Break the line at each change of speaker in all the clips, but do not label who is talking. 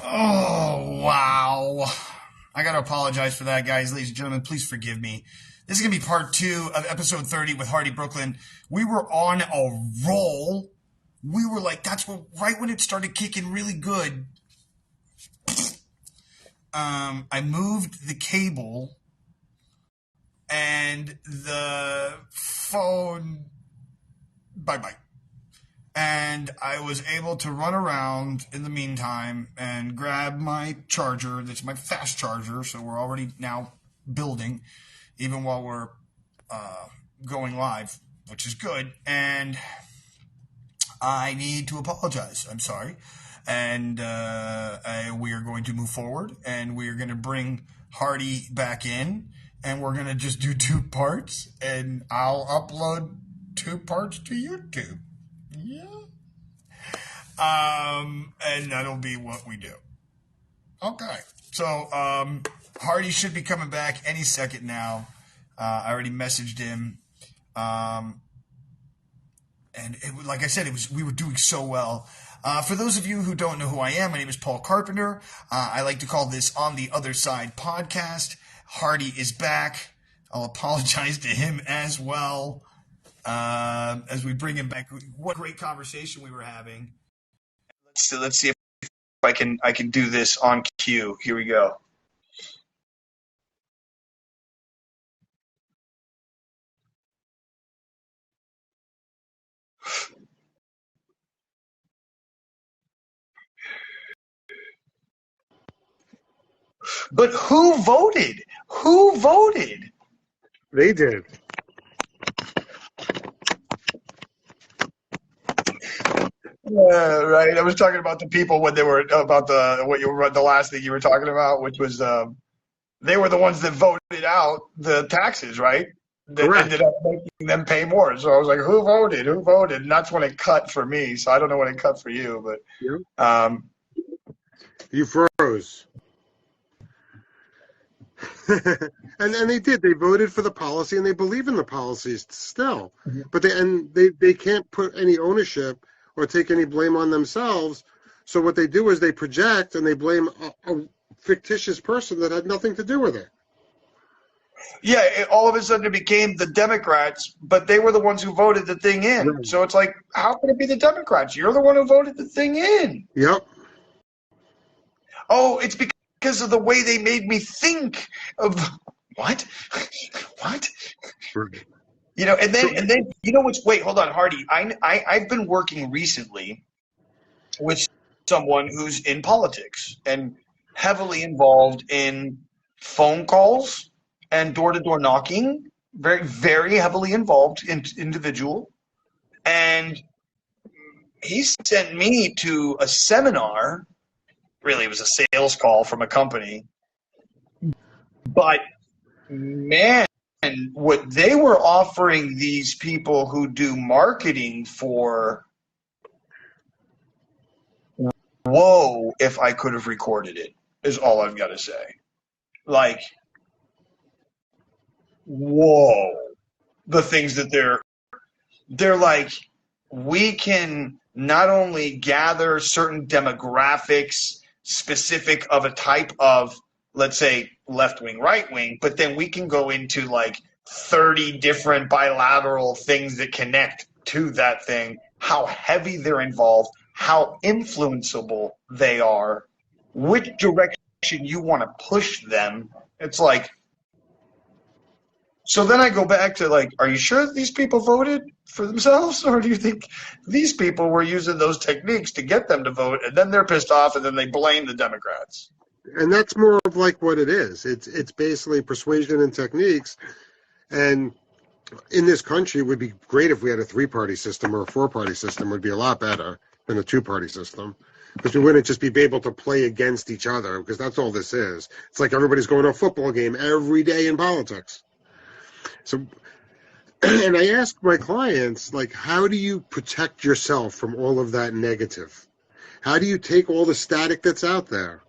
Oh, wow. I gotta apologize for that, guys. Ladies and gentlemen, please forgive me. This is gonna be part 2 of episode 30 with Hardy Brooklyn. We were on a roll. We were like, right when it started kicking really good. I moved the cable and the phone, bye-bye. And I was able to run around in the meantime and grab my charger. That's my fast charger, so we're already now building, even while we're going live, which is good. And I need to apologize. I'm sorry. And we are going to move forward, and we are going to bring Hardy back in, and we're going to just do 2 parts, and I'll upload 2 parts to YouTube. Yeah. And that'll be what we do. Okay. So, Hardy should be coming back any second now. I already messaged him. And like I said, we were doing so well. For those of you who don't know who I am, my name is Paul Carpenter. I like to call this On the Other Side podcast. Hardy is back. I'll apologize to him as well. As we bring him back. What a great conversation we were having. Let's see if I can do this on cue. Here we go. But who voted? Who voted?
They did.
Right. I was talking about the people when they were about the last thing you were talking about, which was they were the ones that voted out the taxes, right? That
Correct.
Ended up making them pay more. So I was like, who voted? Who voted? And that's when it cut for me. So I don't know when it cut for you, but
yeah. You froze. and they did. They voted for the policy, and they believe in the policies still. Mm-hmm. But they can't put any ownership or take any blame on themselves. So what they do is they project and they blame a fictitious person that had nothing to do with it.
Yeah, all of a sudden it became the Democrats, but they were the ones who voted the thing in. Right. So it's like, how can it be the Democrats? You're the one who voted the thing in.
Yep.
Oh, it's because of the way they made me think of what? What?
Right.
You know, and then you know what's? Wait, hold on, Hardy. I've been working recently with someone who's in politics and heavily involved in phone calls and door-to-door knocking. Very, very heavily involved individual, and he sent me to a seminar. Really, it was a sales call from a company, but man. And what they were offering these people who do marketing for, whoa, if I could have recorded it, is all I've got to say. Like, whoa. The things that they're like, we can not only gather certain demographics specific of a type of, let's say, left-wing, right-wing, but then we can go into like 30 different bilateral things that connect to that thing, how heavy they're involved, how influenceable they are, which direction you want to push them. It's like, so then I go back to like, are you sure that these people voted for themselves, or do you think these people were using those techniques to get them to vote, and then they're pissed off and then they blame the Democrats?
And that's more of like what it is. It's basically persuasion and techniques. And in this country, it would be great if we had a 3-party system or a 4-party system. It would be a lot better than a 2-party system, because we wouldn't just be able to play against each other, because that's all this is. It's like everybody's going to a football game every day in politics. So, and I ask my clients, like, how do you protect yourself from all of that negative? How do you take all the static that's out there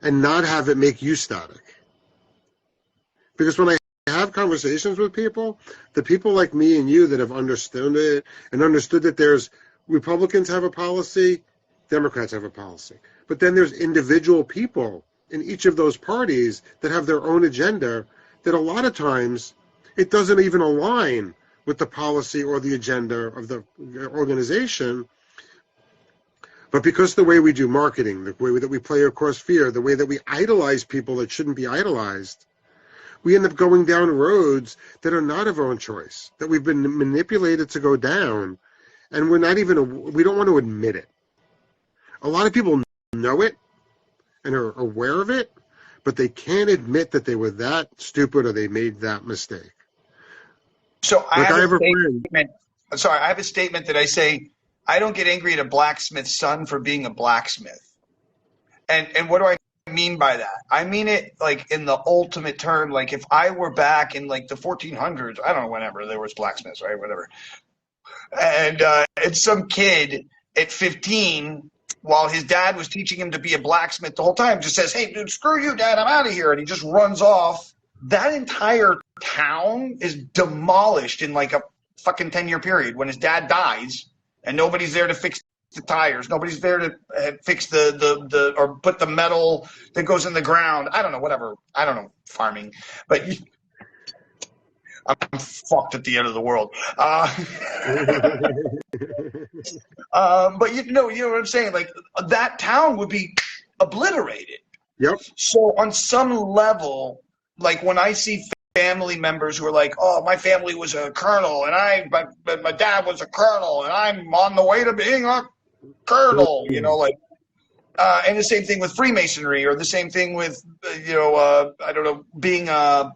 and not have it make you static? Because when I have conversations with people, the people like me and you that have understood it and understood that there's Republicans have a policy Democrats have a policy. But then there's individual people in each of those parties that have their own agenda that a lot of times it doesn't even align with the policy or the agenda of the organization. But because the way we do marketing, the way that we play across fear, the way that we idolize people that shouldn't be idolized, we end up going down roads that are not of our own choice, that we've been manipulated to go down, and we don't want to admit it. A lot of people know it and are aware of it, but they can't admit that they were that stupid or they made that mistake.
So I have
a friend.
Sorry, I have a statement that I say, I don't get angry at a blacksmith's son for being a blacksmith. And what do I mean by that? I mean it like in the ultimate term, like if I were back in like the 1400s, I don't know, whenever there was blacksmiths, right? Whatever. And some kid at 15, while his dad was teaching him to be a blacksmith the whole time, just says, "Hey, dude, screw you, Dad, I'm out of here." And he just runs off. That entire town is demolished in like a fucking 10-year period when his dad dies and nobody's there to fix the tires. Nobody's there to fix the or put the metal that goes in the ground. I don't know, whatever. I don't know, farming. But I'm fucked at the end of the world. But you know what I'm saying? Like that town would be obliterated.
Yep.
So on some level, like when I see family members who are like, "Oh, my family was a colonel, and my dad was a colonel, and I'm on the way to being a colonel," you know, like, and the same thing with Freemasonry, or the same thing with, I don't know, being I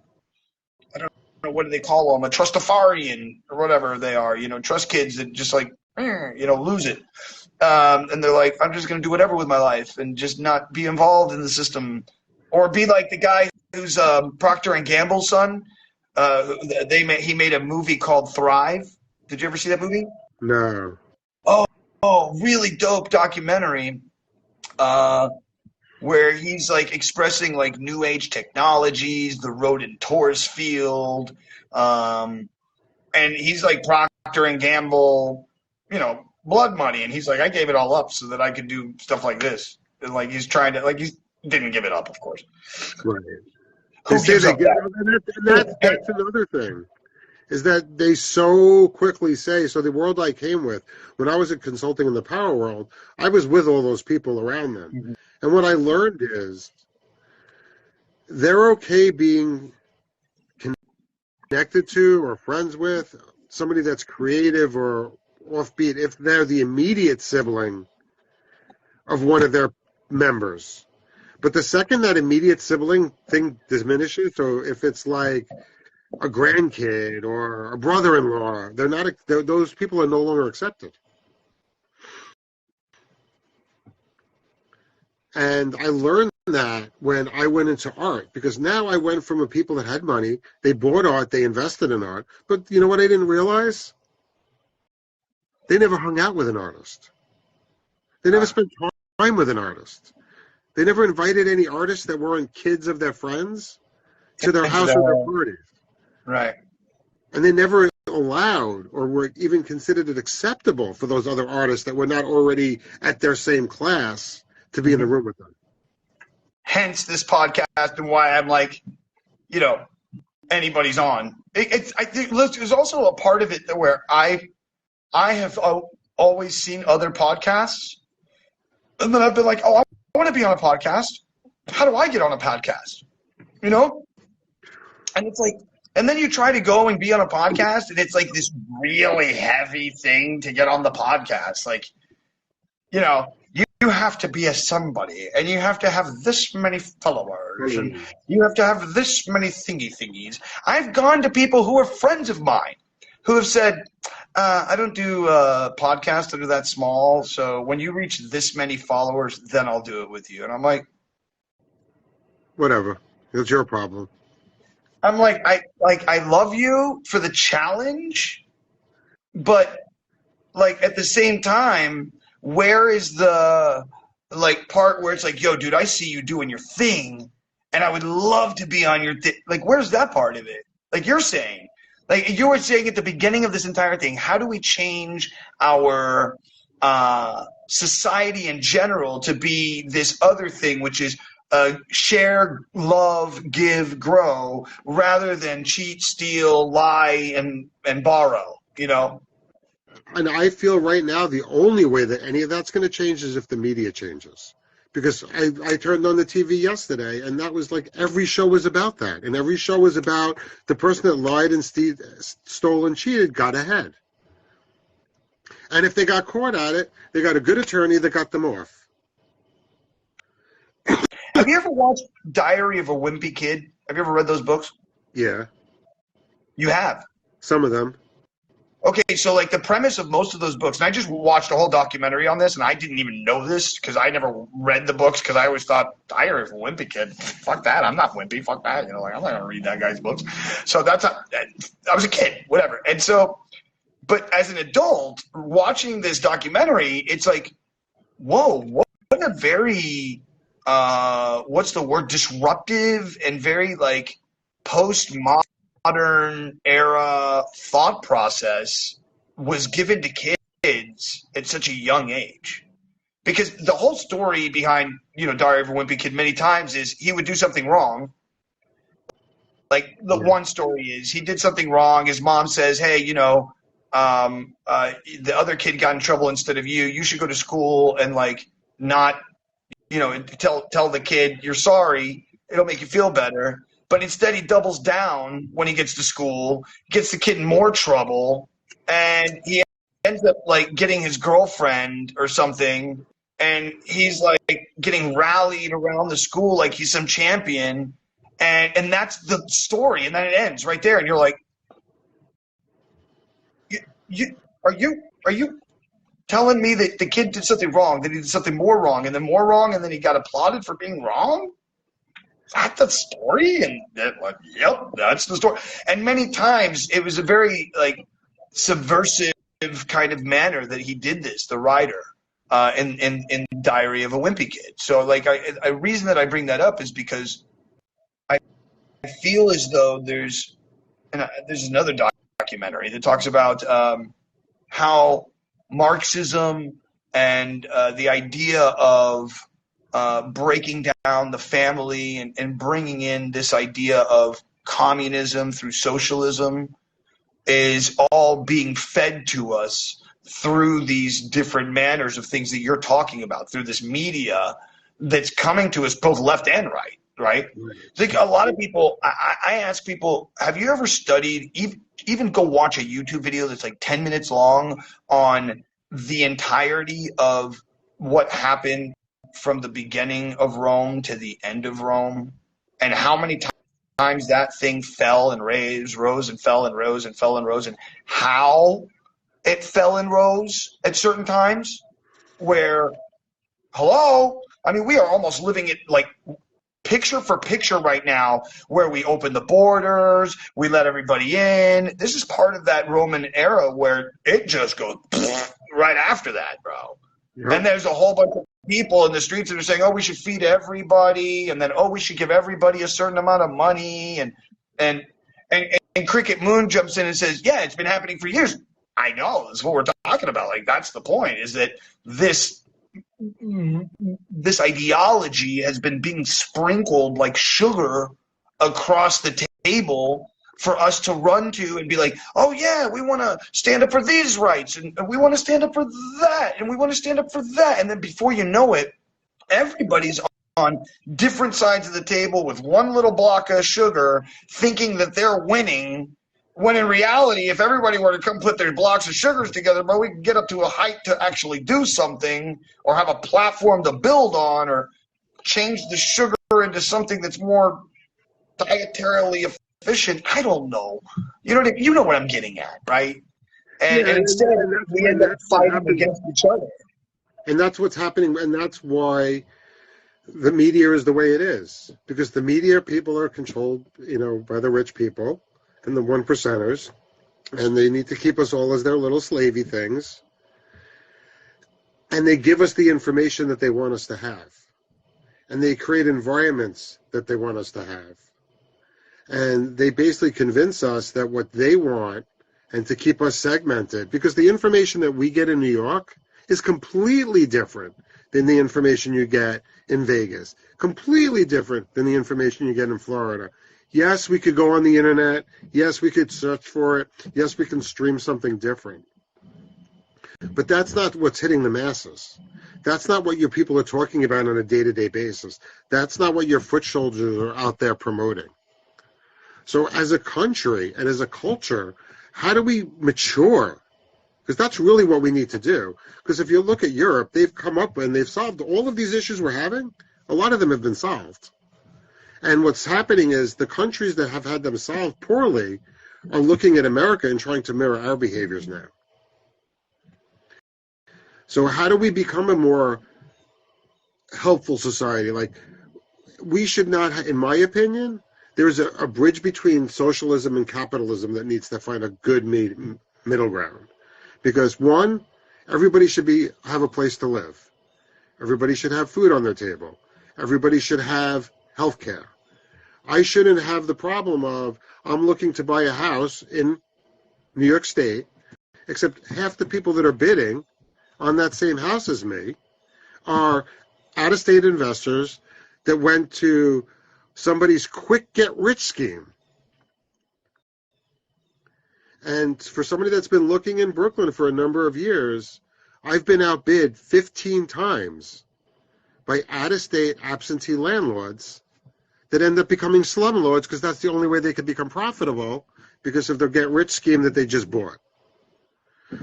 don't know, what do they call them, a trustafarian or whatever they are, trust kids that just like, lose it. And they're like, I'm just going to do whatever with my life and just not be involved in the system, or be like the guy who's Procter and Gamble's son. He made a movie called Thrive. Did you ever see that movie?
No.
Oh, really dope documentary where he's like expressing like new age technologies, the rodent Taurus field, and he's like Procter and Gamble, blood money, and he's like, I gave it all up so that I could do stuff like this. And like he's trying to, like, he didn't give it up, of course.
Right.
Who gives up that?
That's another thing, is that they so quickly say, so the world I came with, when I was consulting in the power world, I was with all those people around them. Mm-hmm. And what I learned is they're okay being connected to or friends with somebody that's creative or offbeat if they're the immediate sibling of one of their members. But the second that immediate sibling thing diminishes, so if it's like a grandkid or a brother-in-law, those people are no longer accepted. And I learned that when I went into art, because now I went from a people that had money, they bought art, they invested in art, but you know what I didn't realize? They never hung out with an artist. They never spent time with an artist. They never invited any artists that weren't kids of their friends to their house or their parties.
Right.
And they never allowed or were even considered it acceptable for those other artists that were not already at their same class to be in the room with them.
Hence this podcast and why I'm like, anybody's on. I think there's also a part of it that where I have always seen other podcasts, and then I've been like, oh, I want to be on a podcast. How do I get on a podcast? And it's like, and then you try to go and be on a podcast, and it's like this really heavy thing to get on the podcast. Like, you have to be a somebody, and you have to have this many followers, and you have to have this many thingies. I've gone to people who are friends of mine who have said, I don't do podcasts that are that small, so when you reach this many followers, then I'll do it with you. And I'm like,
whatever. It's your problem.
I'm like, I love you for the challenge, but like at the same time, where is the like part where it's like, yo, dude, I see you doing your thing, and I would love to be on your like, where's that part of it? Like you're saying. Like you were saying at the beginning of this entire thing, how do we change our society in general to be this other thing, which is share, love, give, grow, rather than cheat, steal, lie, and borrow,
And I feel right now the only way that any of that's going to change is if the media changes. Because I turned on the TV yesterday, and that was like every show was about that. And every show was about the person that lied and stole and cheated got ahead. And if they got caught at it, they got a good attorney that got them off.
Have you ever watched Diary of a Wimpy Kid? Have you ever read those books?
Yeah.
You have?
Some of them.
Okay, so like the premise of most of those books, and I just watched a whole documentary on this, and I didn't even know this because I never read the books because I always thought, Diary of a Wimpy Kid, fuck that, I'm not wimpy, fuck that, I'm not going to read that guy's books. So I was a kid, whatever. And so, but as an adult, watching this documentary, it's like, whoa, what a very, what's the word, disruptive and very like postmodern era thought process was given to kids at such a young age. Because the whole story behind, Diary of a Wimpy Kid many times is he would do something wrong. Like the one story is he did something wrong. His mom says, hey, the other kid got in trouble instead of you. You should go to school and like not, tell the kid you're sorry. It'll make you feel better. But instead he doubles down when he gets to school, gets the kid in more trouble, and he ends up like getting his girlfriend or something, and he's like getting rallied around the school like he's some champion, and that's the story, and then it ends right there, and you're like, are you telling me that the kid did something wrong, that he did something more wrong, and then he got applauded for being wrong? That's the story? And yep, that's the story. And many times it was a very like subversive kind of manner that he did this, the writer, in Diary of a Wimpy Kid. So like a reason that I bring that up is because I feel as though there's another documentary that talks about how Marxism and the idea of breaking down the family and bringing in this idea of communism through socialism is all being fed to us through these different manners of things that you're talking about, through this media that's coming to us both left and right, right? I think a lot of people, I ask people, have you ever studied, even go watch a YouTube video that's like 10 minutes long on the entirety of what happened from the beginning of Rome to the end of Rome, and how many times that thing fell and rose and fell and rose and fell and rose, and how it fell and rose at certain times where, we are almost living it like picture for picture right now, where we open the borders, we let everybody in. This is part of that Roman era where it just goes right after that, bro. Yep. And there's a whole bunch of people in the streets that are saying, oh, we should feed everybody, and then, oh, we should give everybody a certain amount of money, and Cricket Moon jumps in and says, yeah, it's been happening for years. I know, that's what we're talking about. Like, that's the point, is that this ideology has been being sprinkled like sugar across the table for us to run to and be like, oh yeah, we want to stand up for these rights, and we want to stand up for that, and we want to stand up for that. And then before you know it, everybody's on different sides of the table with one little block of sugar thinking that they're winning, when in reality, if everybody were to come put their blocks of sugars together, but we could get up to a height to actually do something, or have a platform to build on, or change the sugar into something that's more dietarily efficient. I don't know. You know what I'm getting at, right? And instead, we end up fighting against each other.
And that's what's happening, and that's why the media is the way it is. Because the media people are controlled, by the rich people and the one percenters, and they need to keep us all as their little slavey things. And they give us the information that they want us to have. And they create environments that they want us to have. And they basically convince us that what they want, and to keep us segmented, because the information that we get in New York is completely different than the information you get in Vegas, completely different than the information you get in Florida. Yes, we could go on the internet. Yes, we could search for it. Yes, we can stream something different. But that's not what's hitting the masses. That's not what your people are talking about on a day-to-day basis. That's not what your foot soldiers are out there promoting. So as a country and as a culture, how do we mature? Because that's really what we need to do. Because if you look at Europe, they've come up and they've solved all of these issues we're having. A lot of them have been solved. And what's happening is the countries that have had them solved poorly are looking at America and trying to mirror our behaviors now. So how do we become a more helpful society? Like, we should not, in my opinion, there's a bridge between socialism and capitalism that needs to find a good middle ground. Because one, everybody should have a place to live. Everybody should have food on their table. Everybody should have health care. I shouldn't have the problem of I'm looking to buy a house in New York State, except half the people that are bidding on that same house as me are out-of-state investors that went to somebody's quick get-rich scheme. And for somebody that's been looking in Brooklyn for a number of years, I've been outbid 15 times by out-of-state absentee landlords that end up becoming slumlords because that's the only way they could become profitable because of their get-rich scheme that they just bought.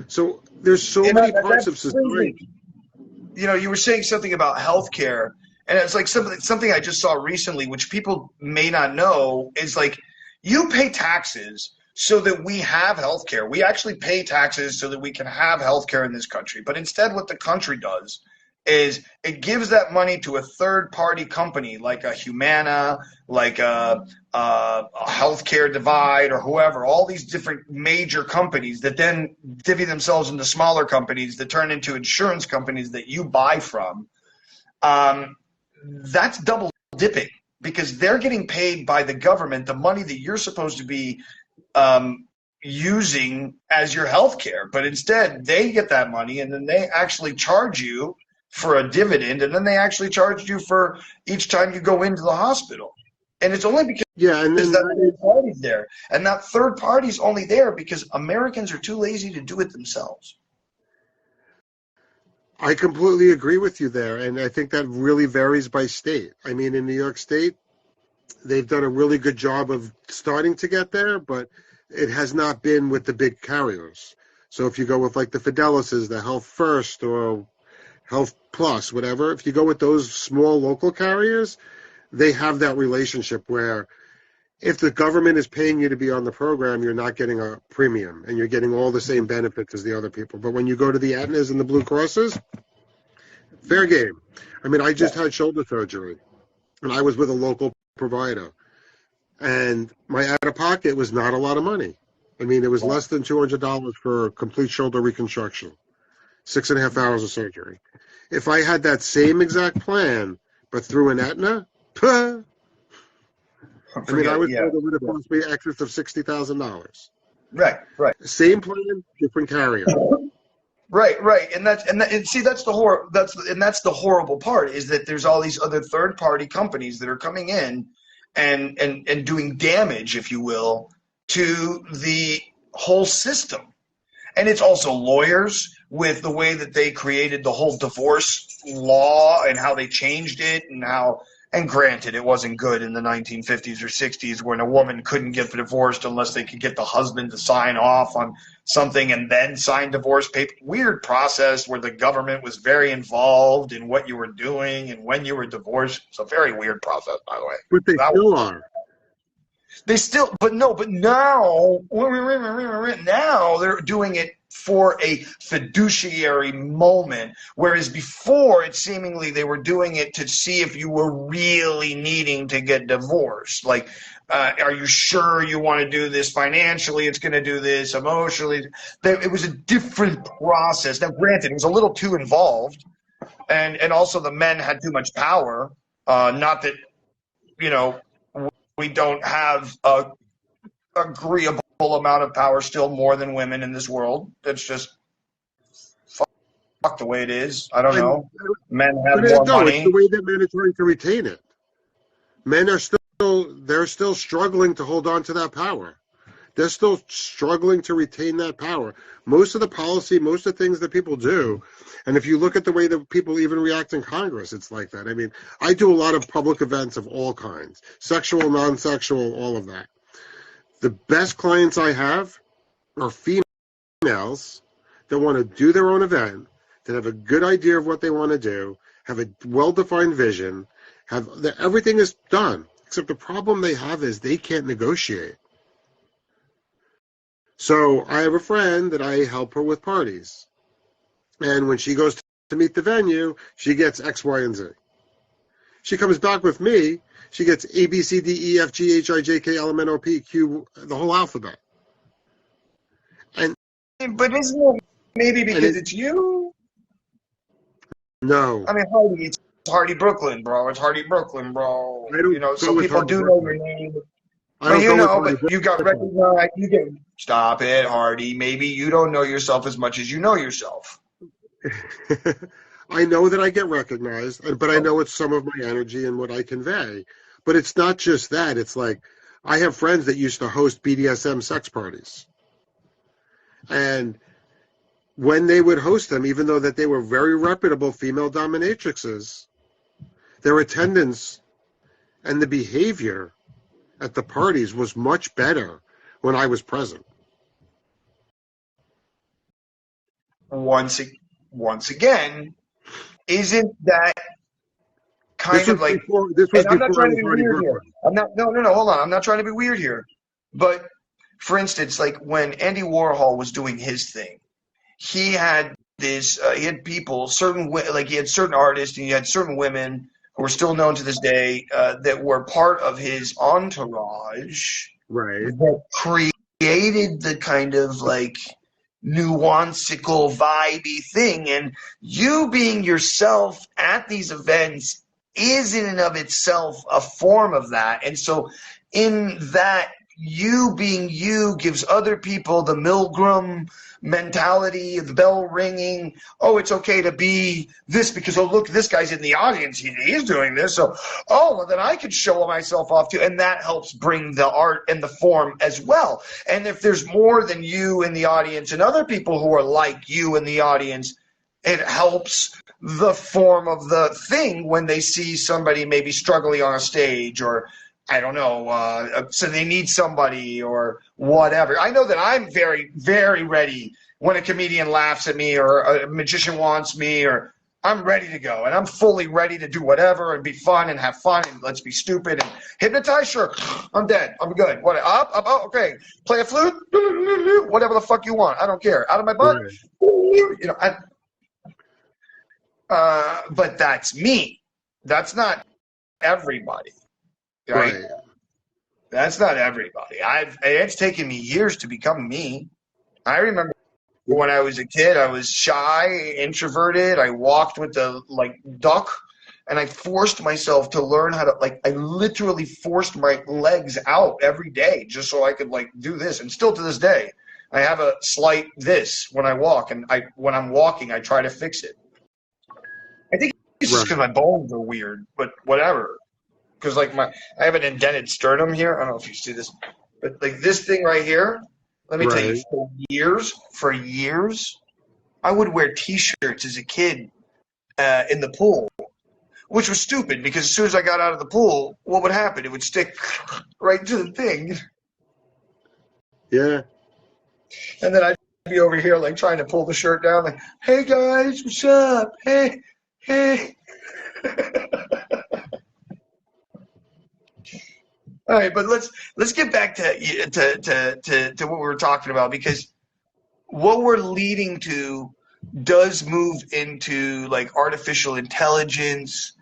So there's so many parts of society.
You know, you were saying something about healthcare, and it's like something I just saw recently, which people may not know, is like you pay taxes so that we have healthcare. We actually pay taxes so that we can have healthcare in this country. But instead, what the country does is it gives that money to a third-party company like a Humana, like a Healthcare Divide or whoever, all these different major companies that then divvy themselves into smaller companies that turn into insurance companies that you buy from. That's double dipping because they're getting paid by the government the money that you're supposed to be using as your healthcare. But instead, they get that money and then they actually charge you for a dividend, and then they actually charged you for each time you go into the hospital. And it's only because
and then
that third party's there. And that third party's only there because Americans are too lazy to do it themselves.
I completely agree with you there, and I think that really varies by state. I mean, in New York State, they've done a really good job of starting to get there, but it has not been with the big carriers. So if you go with like the Fidelises, the Health First, or Health Plus, whatever, if you go with those small local carriers, they have that relationship where if the government is paying you to be on the program, you're not getting a premium and you're getting all the same benefits as the other people. But when you go to the Aetnas and the Blue Crosses, fair game. I mean, I just had shoulder surgery and I was with a local provider, and my out-of-pocket was not a lot of money. I mean, it was less than $200 for a complete shoulder reconstruction, 6.5 hours of surgery. If I had that same exact plan, but through an Aetna, I mean, I would say it would have cost me excess of $60,000.
Right.
Same plan, different carrier.
Right, and that's the horrible part is that there's all these other third party companies that are coming in and doing damage, if you will, to the whole system. And it's also lawyers with the way that they created the whole divorce law and how they changed it and granted, it wasn't good in the 1950s or 60s when a woman couldn't get divorced unless they could get the husband to sign off on something and then sign divorce paper. Weird process where the government was very involved in what you were doing and when you were divorced. It's a very weird process, by the way.
But they still are.
But now they're doing it for a fiduciary moment, whereas before it seemingly they were doing it to see if you were really needing to get divorced. Like, are you sure you want to do this financially? It's going to do this emotionally. It was a different process. Now, granted, it was a little too involved, and also the men had too much power. Not that, we don't have a agreeable amount of power still more than women in this world. That's just the way it is. I don't
And,
know. Men have
but
more
no, it's the
money.
way that men are trying to retain it. Men are they're still struggling to hold on to that power. They're still struggling to retain that power. Most of the policy, most of the things that people do, and if you look at the way that people even react in Congress, it's like that. I mean, I do a lot of public events of all kinds, sexual, non-sexual, all of that. The best clients I have are females that want to do their own event, that have a good idea of what they want to do, have a well-defined vision, everything is done. Except the problem they have is they can't negotiate. So I have a friend that I help her with parties. And when she goes to meet the venue, she gets X, Y, and Z. She comes back with me, she gets A, B, C, D, E, F, G, H, I, J, K, L, M, N, O, P, Q, the whole alphabet. And
But isn't it maybe because it's you?
No.
I mean, Hardy, it's Hardy Brooklyn, bro. It's Hardy Brooklyn, bro.
I don't
You know,
go
some
with
people
Hardy
do know
Brooklyn.
your name.
I don't go with Hardy
But you got
Brooklyn.
recognized. You get stop it, Hardy. Maybe you don't know yourself as much as you know yourself.
I know that I get recognized, but I know it's some of my energy and what I convey. But it's not just that. It's like I have friends that used to host BDSM sex parties. And when they would host them, even though that they were very reputable female dominatrixes, their attendance and the behavior at the parties was much better when I was present.
Once again, isn't that kind of like?
This was
And I'm not
before I
trying to
was
be
Hardy
weird here.
Brooklyn.
I'm not. No. Hold on. I'm not trying to be weird here. But for instance, like when Andy Warhol was doing his thing, he had this. He had people, he had certain artists, and he had certain women who are still known to this day that were part of his entourage.
Right.
That created the kind of like nuancical, vibey thing. And you being yourself at these events is in and of itself a form of that. And so in that, you being you gives other people the Milgram mentality, the bell ringing. Oh, it's okay to be this because, oh, look, this guy's in the audience. He's doing this. So, oh, well, then I could show myself off too. And that helps bring the art and the form as well. And if there's more than you in the audience and other people who are like you in the audience, it helps the form of the thing when they see somebody maybe struggling on a stage or I don't know, so they need somebody or whatever. I know that I'm very, very ready when a comedian laughs at me or a magician wants me or I'm ready to go. And I'm fully ready to do whatever and be fun and have fun and let's be stupid and hypnotize. Sure, I'm dead. I'm good. What? Up, okay. Play a flute, whatever the fuck you want. I don't care. Out of my butt.
Right.
You know, but that's me. That's not everybody. Right? That's not everybody. It's taken me years to become me. I remember when I was a kid, I was shy, introverted. I walked with the duck, and I forced myself to learn how to I literally forced my legs out every day just so I could do this. And still to this day, I have a slight this when I walk, and when I'm walking, I try to fix it. I think it's just because my bones are weird, but whatever. Because I have an indented sternum here. I don't know if you see this, but this thing right here. Let me tell you, for years, I would wear T-shirts as a kid in the pool, which was stupid because as soon as I got out of the pool, what would happen? It would stick right to the thing.
Yeah.
And then I'd be over here trying to pull the shirt down, "Hey guys, what's up? Hey." All right, but let's get back to what we were talking about, because what we're leading to does move into artificial intelligence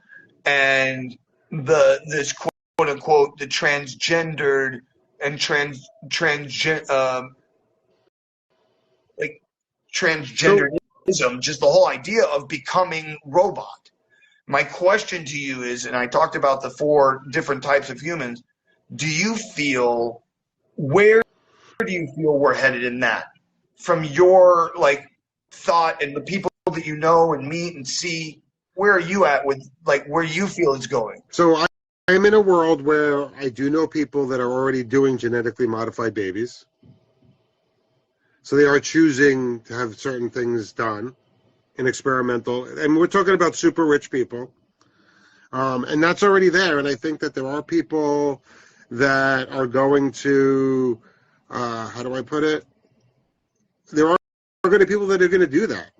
and this quote unquote the transgendered and transgenderism, just the whole idea of becoming robot. My question to you is, and I talked about the 4 different types of humans. Where do you feel we're headed in that? From your thought and the people that you know and meet and see, where are you at with like where you feel it's going?
So I'm in a world where I do know people that are already doing genetically modified babies. So they are choosing to have certain things done in experimental, and we're talking about super rich people. And that's already there. And I think that there are people that are going to, how do I put it? There are going to be people that are going to do that.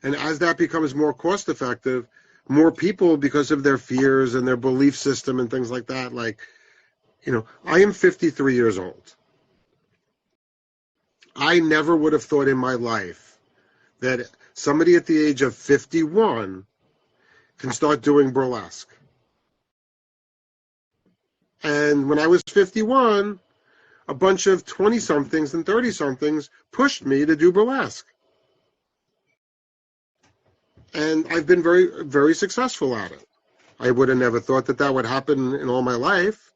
And as that becomes more cost effective, more people, because of their fears and their belief system and things like that, like, I am 53 years old. I never would have thought in my life that somebody at the age of 51 can start doing burlesque. And when I was 51, a bunch of 20-somethings and 30-somethings pushed me to do burlesque. And I've been very, very successful at it. I would have never thought that that would happen in all my life.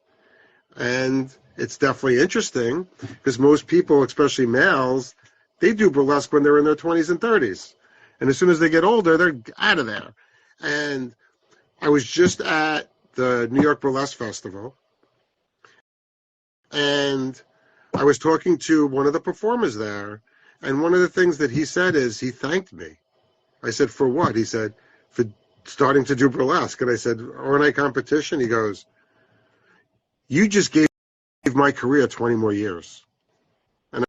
And it's definitely interesting because most people, especially males, they do burlesque when they're in their 20s and 30s. And as soon as they get older, they're out of there. And I was just at the New York Burlesque Festival, and I was talking to one of the performers there, and one of the things that he said is he thanked me. I said, for what? He said, for starting to do burlesque. And I said, aren't I competition? He goes, you just gave my career 20 more years. And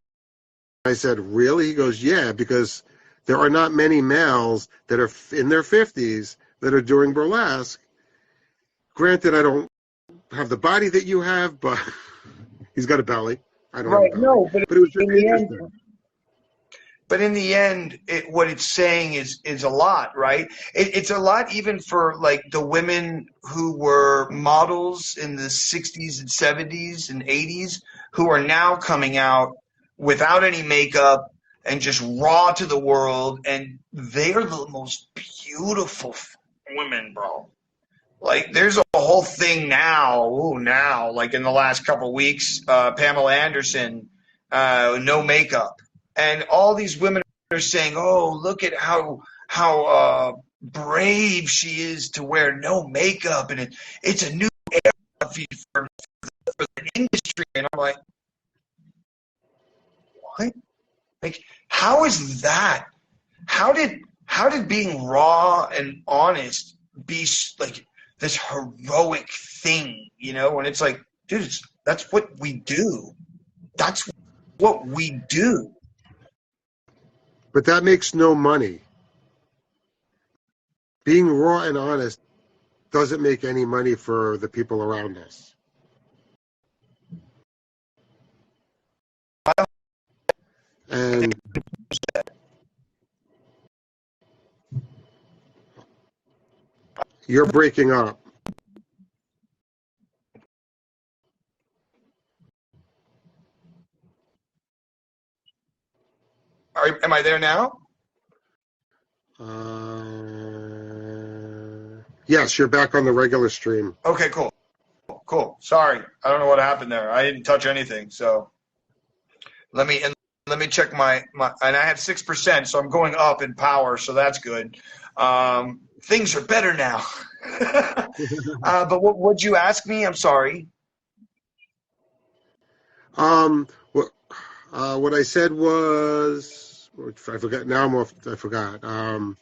I said, really? He goes, yeah, because there are not many males that are in their 50s that are doing burlesque. Granted, I don't have the body that you have, but he's got a belly. I don't have a belly.
No,
but it was just interesting.
But in the end, what it's saying is a lot, right? It's a lot even for like the women who were models in the 60s and 70s and 80s who are now coming out without any makeup and just raw to the world. And they're the most beautiful women, bro. Like there's a whole thing now, like in the last couple of weeks, Pamela Anderson, no makeup. And all these women are saying, "Oh, look at how brave she is to wear no makeup, and it's a new era for the industry." And I'm like, "What? Like, how is that? How did being raw and honest be like this heroic thing? When it's like, dude, that's what we do. That's what we do."
But that makes no money. Being raw and honest doesn't make any money for the people around us. And you're breaking up.
Am I there now?
Yes, you're back on the regular stream.
Okay, cool. Sorry, I don't know what happened there. I didn't touch anything. So let me check my and I have 6%, so I'm going up in power, so that's good. Things are better now. But what'd you ask me? I'm sorry.
What I said was, I forgot. Now I'm off. I forgot. What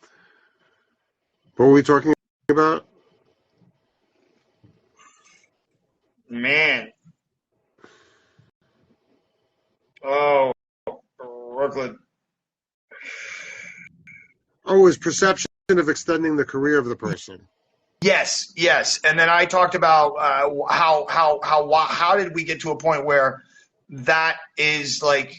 were we talking about?
Man. Oh, Brooklyn.
Oh, it was perception of extending the career of the person.
Yes. And then I talked about how did we get to a point where that is like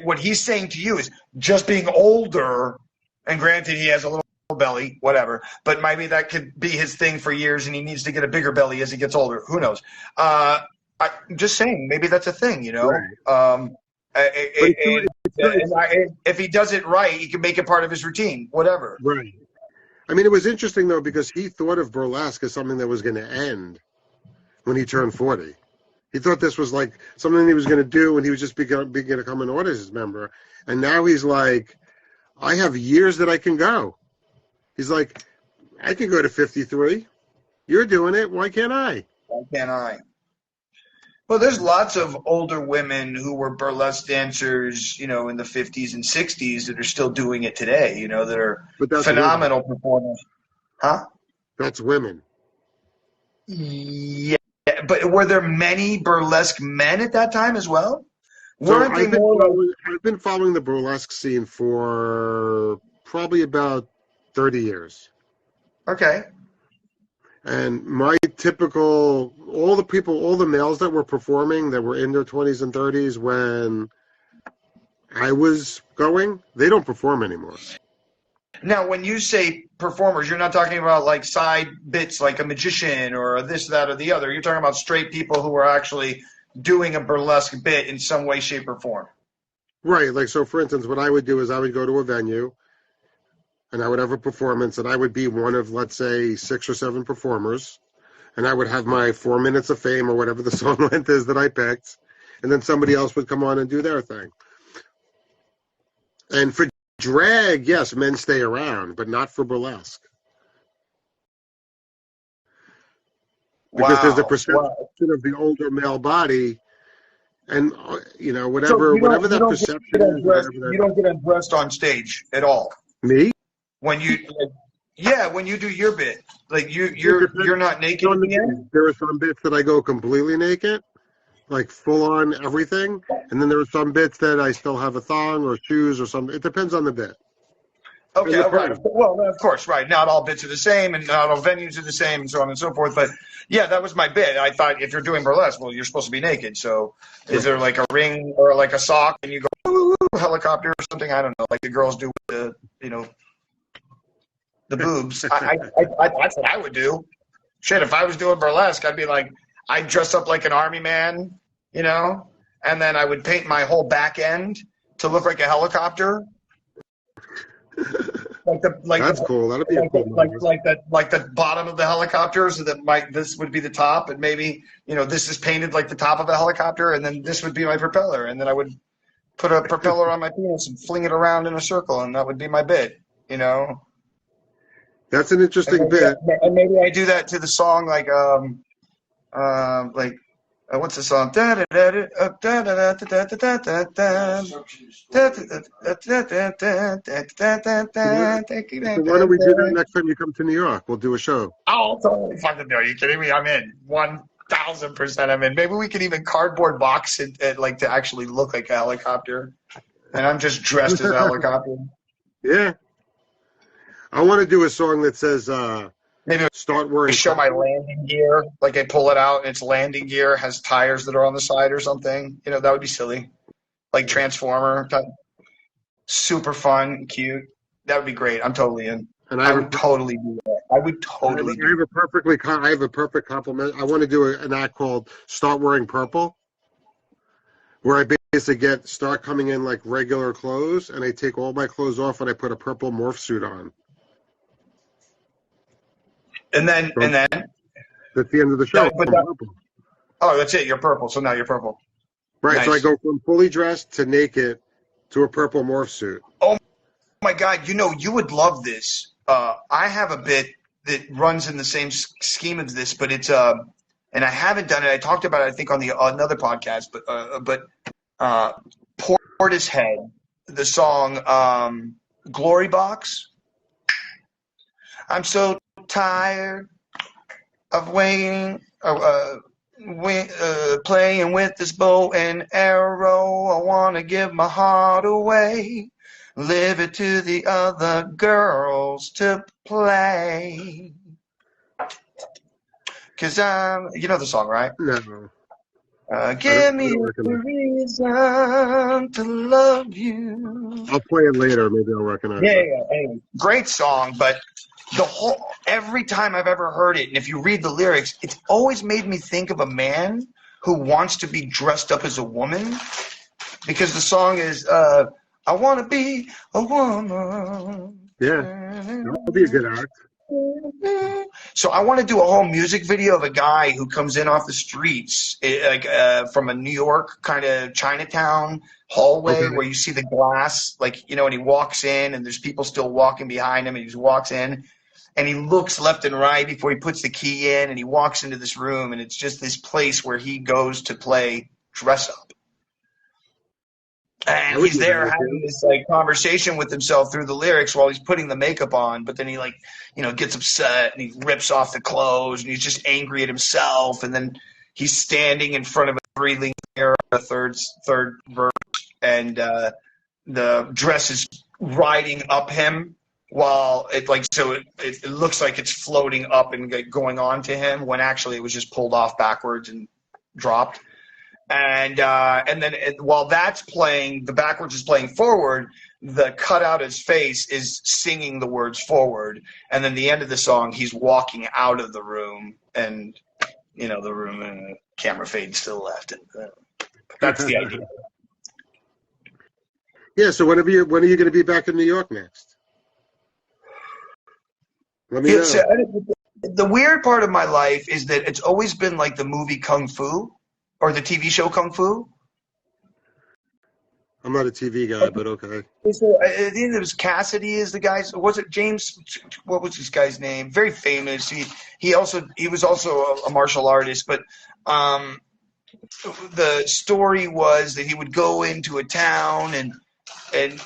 what he's saying to you is just being older, and granted he has a little belly, whatever, but maybe that could be his thing for years and he needs to get a bigger belly as he gets older. Who knows? I'm just saying, maybe that's a thing, Right. If he does it right, he can make it part of his routine, whatever.
Right. I mean, it was interesting, though, because he thought of burlesque as something that was going to end when he turned 40. He thought this was like something he was going to do when he was just become an audience member. And now he's like, I have years that I can go. He's like, I can go to 53. You're doing it. Why can't I?
Why can't I? Well, there's lots of older women who were burlesque dancers, in the 50s and 60s that are still doing it today, that are
But that's
phenomenal
women.
performers. Huh?
That's women.
Yeah, but were there many burlesque men at that time as well?
So
Weren't they more like...
I've been following the burlesque scene for probably about 30 years.
Okay.
And my typical, all the males that were performing that were in their 20s and 30s when I was going, they don't perform anymore.
Now, when you say performers, you're not talking about like side bits like a magician or this, that, or the other. You're talking about straight people who are actually doing a burlesque bit in some way, shape, or form.
Right. Like, so for instance, what I would do is I would go to a venue and I would have a performance and I would be one of, let's say, 6 or 7 performers. And I would have my 4 minutes of fame or whatever the song length is that I picked. And then somebody else would come on and do their thing. And for drag, yes, men stay around, but not for burlesque. Because there's a perception of the older male body, and whatever that perception is.
You don't get undressed on stage at all.
Me?
When you do your bit, like you're not naked at the end?
There are some bits that I go completely naked, like full on everything, and then there are some bits that I still have a thong or shoes or something. It depends on the bit.
Okay, right. Well, of course, right. Not all bits are the same, and not all venues are the same, and so on and so forth. But yeah, that was my bit. I thought if you're doing burlesque, well, you're supposed to be naked. So is there like a ring or like a sock, and you go ooh, helicopter or something? I don't know, like the girls do with the boobs. That's what I would do. Shit, if I was doing burlesque, I'd be like, I'd dress up like an army man, and then I would paint my whole back end to look like a helicopter.
That's cool. That'd be a cool
like the bottom of the helicopter, so that this would be the top, and maybe this is painted like the top of a helicopter, and then this would be my propeller, and then I would put a propeller on my penis and fling it around in a circle, and that would be my bit.
That's an interesting bit.
And maybe I do that to the song what's the song?
So why don't we do that next time you come to New York? We'll do a show.
Oh, totally fucking do. Are you kidding me? I'm in. 1,000% I'm in. Maybe we could even cardboard box it like to actually look like a helicopter. And I'm just dressed as a helicopter.
Yeah. I want to do a song that says
maybe
start wearing.
Show my landing gear, like I pull it out and its landing gear has tires that are on the side or something. That would be silly, like Transformer type. Super fun, cute. That would be great. I'm totally in. And I would totally do that. I would totally.
I have a perfect compliment. I want to do an act called "Start Wearing Purple," where I basically start coming in like regular clothes, and I take all my clothes off and I put a purple morph suit on.
And then
that's the end of the show.
That's it. You're purple. So now you're purple.
Right.
Nice.
So I go from fully dressed to naked to a purple morph suit.
Oh my God. You would love this. I have a bit that runs in the same scheme as this, but it's and I haven't done it. I talked about it, I think, on another podcast, but Portishead, the song Glory Box. I'm so tired of waiting, playing with this bow and arrow. I want to give my heart away, live it to the other girls to play. Because you know the song, right?
No.
Give me a reason to love you.
I'll play it later. Maybe I'll recognize it.
Yeah. Anyway, great song, but every time I've ever heard it, and if you read the lyrics, it's always made me think of a man who wants to be dressed up as a woman, because the song is I want to be a woman.
Yeah, that would be a good act.
So I want to do a whole music video of a guy who comes in off the streets, from a New York kind of Chinatown, hallway
Okay.
where you see the glass, like, you know, and he walks in and there's people still walking behind him, and he just walks in and he looks left and right before he puts the key in, and he walks into this room, and it's just this place where he goes to play dress up.
I
And
would
he's
do
there
that
having
too.
this like conversation with himself through the lyrics while he's putting the makeup on, but then he like, you know, gets upset and he rips off the clothes and he's just angry at himself, and then he's standing in front of a breathing mirror, the third verse, and the dress is riding up him while it like so it looks like it's floating up and going on to him when actually it was just pulled off backwards and dropped. And then while that's playing, the backwards is playing forward. The cut out his face is singing the words forward, and then the end of the song, he's walking out of the room, and you know the room and the camera fades to the left, and that's the idea.
Yeah. So when are you going to be back in New York next? Let me know.
So, the weird part of my life is that it's always been like the movie Kung Fu or the TV show Kung Fu.
I'm not a TV guy, but okay.
So, I think it was Cassidy is the guy. Was it James? What was this guy's name? Very famous. He was also a martial artist, but the story was that he would go into a town and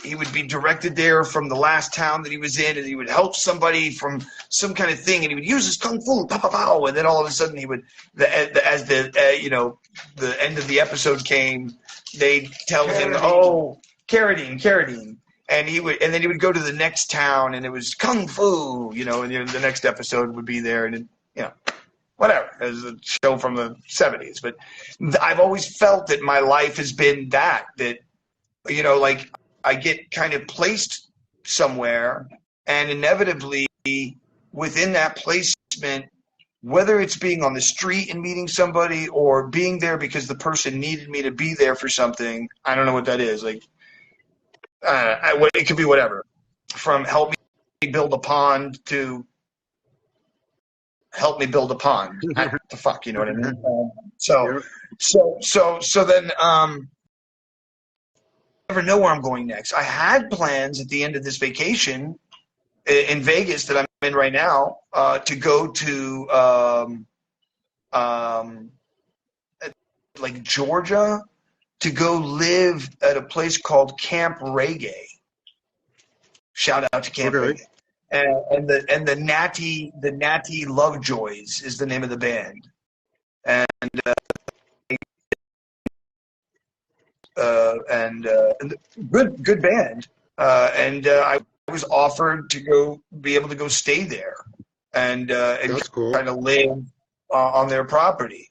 he would be directed there from the last town that he was in, and he would help somebody from some kind of thing, and he would use his kung fu, pow, pow, pow, and then all of a sudden he would, as the end of the episode came, they'd tell him, oh, Carradine, and then he would go to the next town, and it was kung fu, you know, and the next episode would be there, and you know, whatever. It was a show from the 70s, but I've always felt that my life has been that, you know, like I get kind of placed somewhere, and inevitably within that placement, whether it's being on the street and meeting somebody or being there because the person needed me to be there for something, I don't know what that is. Like, it could be whatever, from help me build a pond to help me build a pond. What the fuck, you know what I mean? So then, never know where I'm going next. I had plans at the end of this vacation in Vegas that I'm in right now to go to like Georgia, to go live at a place called Camp Reggae. Shout out to Camp Reggae. And the Natty Lovejoys is the name of the band, and good band, and I was offered to be able to go stay there, and
That's cool.
kind of live on their property.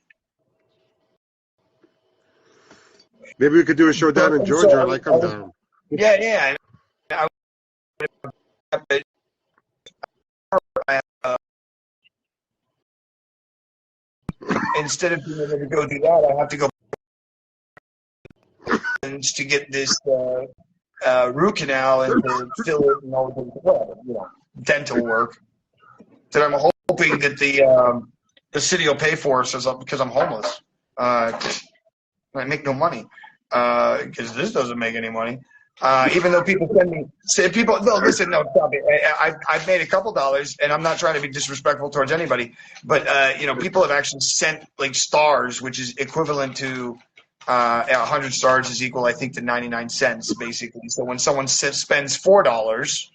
Maybe we could do a show down in Georgia. I like come down.
Yeah. Instead of being able to go do that, I have to go to get this root canal and to fill it and all the dental work. That I'm hoping that the city will pay for because I'm homeless. I make no money because this doesn't make any money. Even though people send me, stop it. I've made a couple dollars, and I'm not trying to be disrespectful towards anybody, but people have actually sent like stars, which is equivalent to 100 stars is equal, I think, to 99 cents, basically. So when someone spends $4,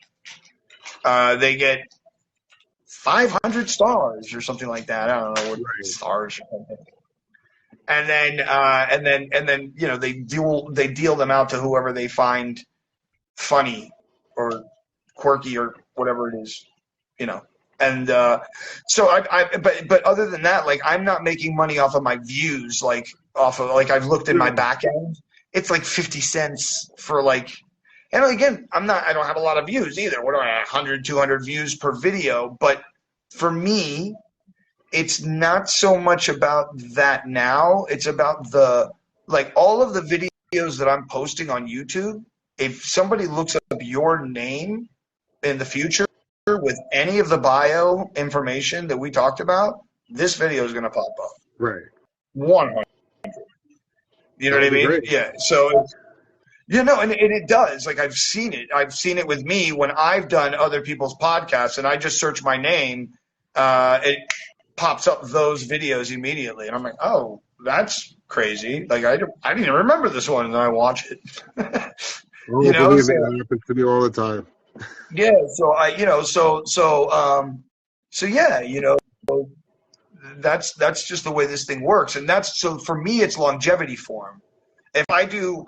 they get 500 stars or something like that. I don't know what stars or something. And then they deal them out to whoever they find funny or quirky or whatever it is, And but other than that, like, I'm not making money off of my views, like off of, like, I've looked in my back end. It's like 50 cents for like, and again, I don't have a lot of views either. What do I have? 100, 200 views per video. But for me, it's not so much about that now. It's about all of the videos that I'm posting on YouTube. If somebody looks up your name in the future with any of the bio information that we talked about, this video is going to pop up.
Right.
100. You know what I mean?
Great.
Yeah. So You know, and it does. Like I've seen it. I've seen it with me when I've done other people's podcasts, and I just search my name. It pops up those videos immediately, and I'm like, oh, that's crazy. Like I didn't even remember this one, and I watch it.
Oh,
You know,
believe
so
me, that happens to me all the time.
yeah. So I, you know, so yeah, you know, that's just the way this thing works, and that's so for me, it's longevity form. If I do,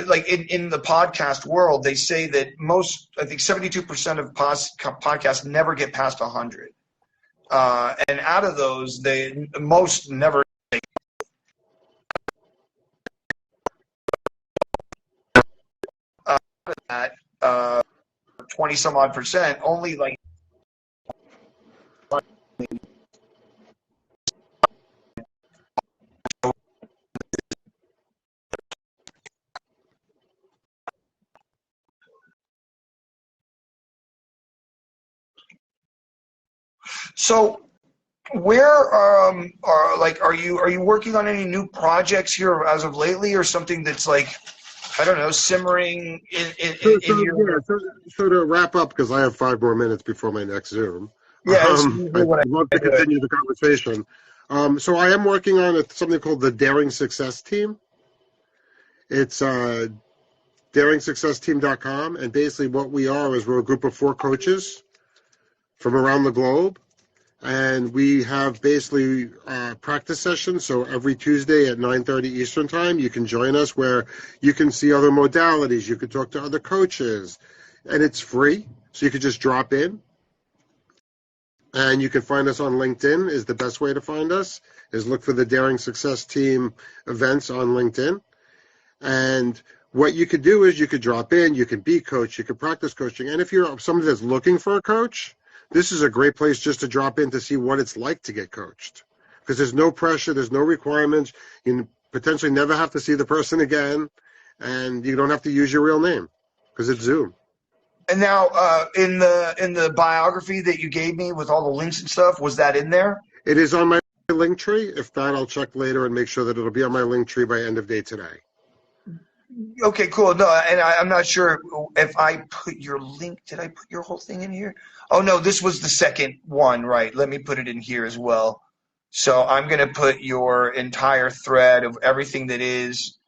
like in the podcast world, they say that most, I think 72% of podcasts never get past 100. And out of those, most never make that 20 some odd percent, only like. So where are you working on any new projects here as of lately, or something that's like, I don't know, simmering in your.
So to wrap up, because I have 5 more minutes before my next Zoom,
Yeah, it's usually
I'd
what
love
I
to
do it.
continue the conversation. So I am working on something called the Daring Success Team. It's daringsuccessteam.com, and basically what we are is we're a group of 4 coaches from around the globe, and we have basically practice sessions. So every Tuesday at 9:30 Eastern time, you can join us where you can see other modalities. You can talk to other coaches, and it's free. So you can just drop in, and you can find us on LinkedIn. Is the best way to find us. Is look for the Daring Success Team events on LinkedIn, and what you could do is you could drop in. You can be coach. You can practice coaching, and if you're somebody that's looking for a coach, this is a great place just to drop in to see what it's like to get coached, because there's no pressure, there's no requirements. You potentially never have to see the person again, and you don't have to use your real name because it's Zoom.
And now, in the biography that you gave me with all the links and stuff, was that in there?
It is on my link tree. If not, I'll check later and make sure that it'll be on my link tree by end of day today.
Okay, cool. No, and I'm not sure if I put your link. Did I put your whole thing in here? Oh no, this was the second one, right? Let me put it in here as well. So I'm going to put your entire thread of everything that is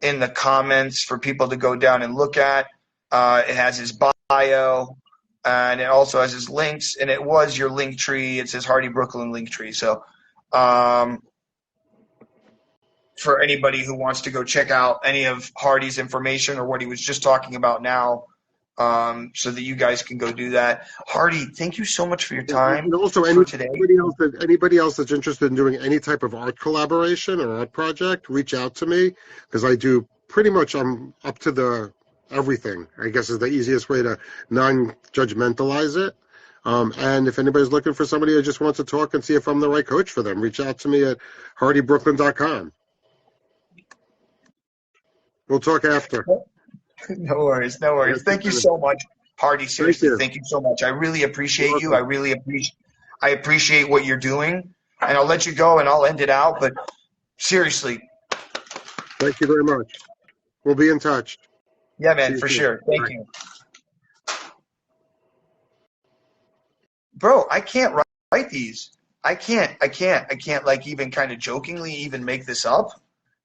in the comments for people to go down and look at. It has his bio, and it also has his links, and it was your link tree. It says Hardy Brooklyn link tree. So for anybody who wants to go check out any of Hardy's information or what he was just talking about now, so that you guys can go do that. Hardy, thank you so much for your time.
And also,
for today.
anybody else that's interested in doing any type of art collaboration or art project, reach out to me, because I do pretty much, I'm up to the everything, I guess is the easiest way to non-judgmentalize it. And if anybody's looking for somebody who just wants to talk and see if I'm the right coach for them, reach out to me at hardybrooklyn.com. We'll talk after.
No worries, no worries. Thank you so much, Hardy. Seriously, thank you so much. I really appreciate you. I really appreciate what you're doing. And I'll let you go and I'll end it out. But seriously,
thank you very much. We'll be in touch.
Yeah, man, for sure. Thank you. Bro, I can't write these. I can't like even kind of jokingly even make this up.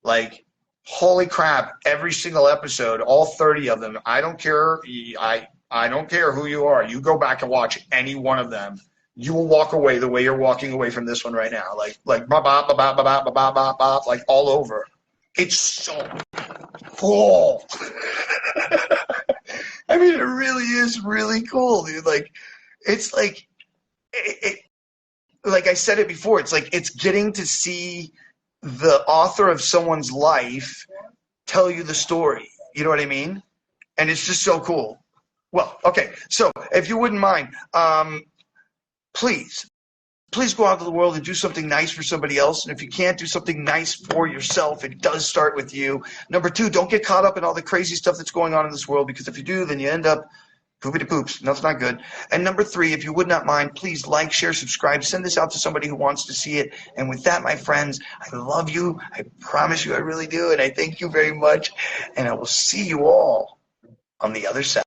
Like, holy crap, every single episode, all 30 of them, I don't care. I don't care who you are. You go back and watch any one of them. You will walk away the way you're walking away from this one right now. Like bop, bop, bop, bop, bop, bop, bop, bop, like all over. It's so cool. I mean, it really is really cool, dude. Like, it's like, like I said it before, it's like it's getting to see the author of someone's life tell you the story. You know what I mean? And it's just so cool. Well, okay. So if you wouldn't mind, please go out to the world and do something nice for somebody else. And if you can't do something nice for yourself, it does start with you. Number 2, don't get caught up in all the crazy stuff that's going on in this world, because if you do, then you end up Poopity poops. No, it's not good. And number 3, if you would not mind, please like, share, subscribe, send this out to somebody who wants to see it. And with that, my friends, I love you. I promise you I really do. And I thank you very much. And I will see you all on the other side.